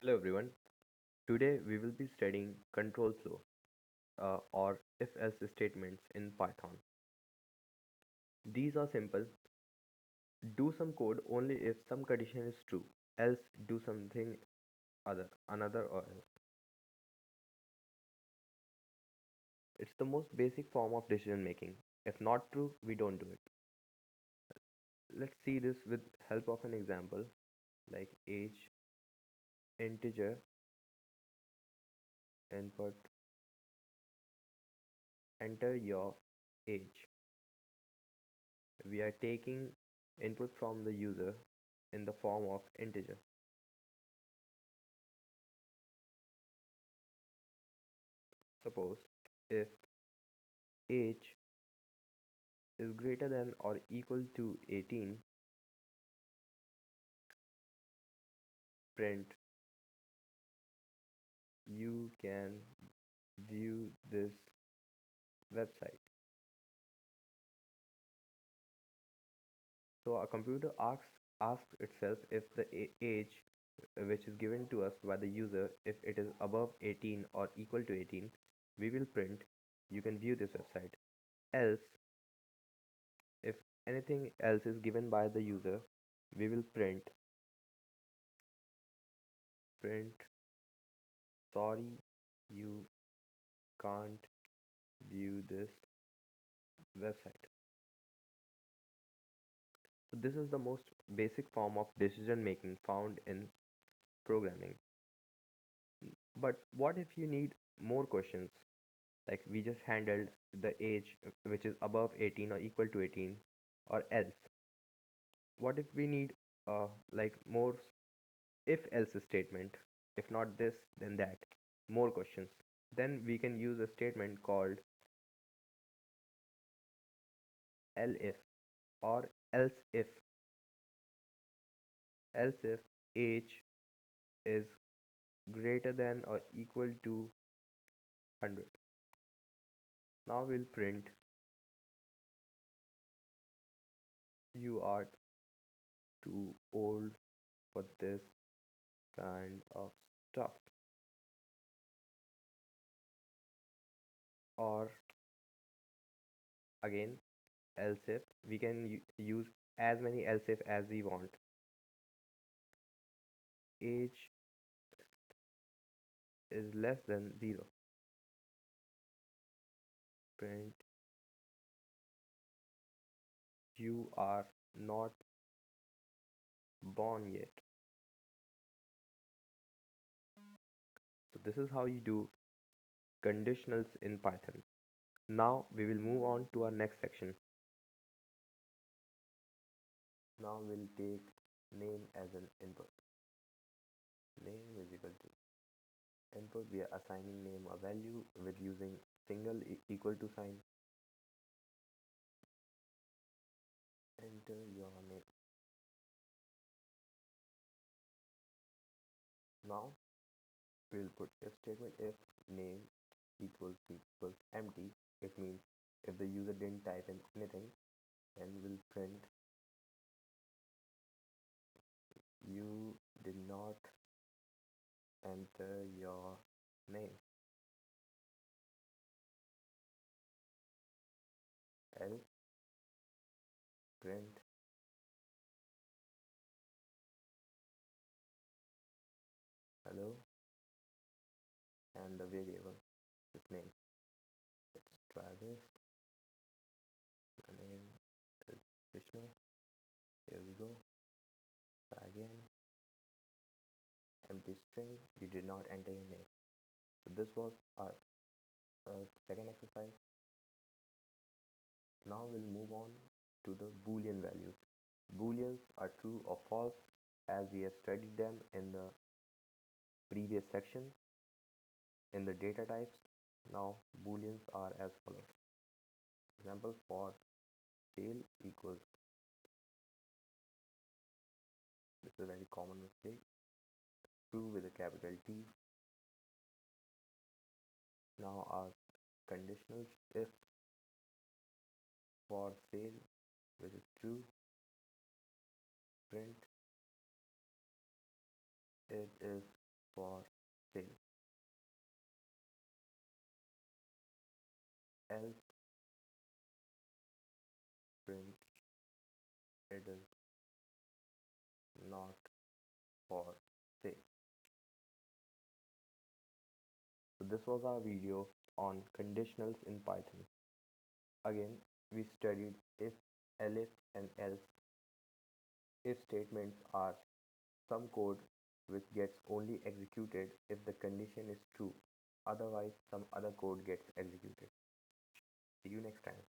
Hello everyone. Today we will be studying control flow or if-else statements in Python. These are simple. Do some code only if some condition is true, else do something another or else. It's the most basic form of decision making. If not true, we don't do it. Let's see this with help of an example like age, integer, input, enter your age. We are taking input from the user in the form of integer. Suppose if age is greater than or equal to 18, print you can view this website. So a computer asks itself if the age which is given to us by the user, if it is above 18 or equal to 18, we will print you can view this website. Else, if anything else is given by the user, we will print sorry, you can't view this website. So this is the most basic form of decision making found in programming. But what if you need more questions? Like we just handled the age which is above 18 or equal to 18 or else. What if we need like more if else statement? If not this, then that. More questions. Then we can use a statement called elif or else if. Else if age is greater than or equal to 100. Now we'll print you are too old for this kind of stuff. Or again, else if we can use as many else if as we want. Age is less than 0. Print you are not born yet. So this is how you do conditionals in Python. Now we will move on to our next section. Now we'll take name as an input. Name is equal to input. We are assigning name a value with using single equal to sign. Enter your name. Now we'll put if statement if name equals empty. It means if the user didn't type in anything, then we'll print you did not enter your name. Else print hello and the variable is name. Let's try this. My name is Vishnu. Here we go. Try again. Empty string. You did not enter your name. So this was our second exercise. Now we'll move on to the boolean values. Booleans are true or false as we have studied them in the previous section in the data types. Now booleans are as follows. Example for sale equals, this is a very common mistake, true with a capital T. Now our conditionals, if for sale which is true, print it is for sale. Else print hidden not for sale. So this was our video on conditionals in Python. Again, we studied elif, and else. If statements are some code which gets only executed if the condition is true. Otherwise, some other code gets executed. See you next time.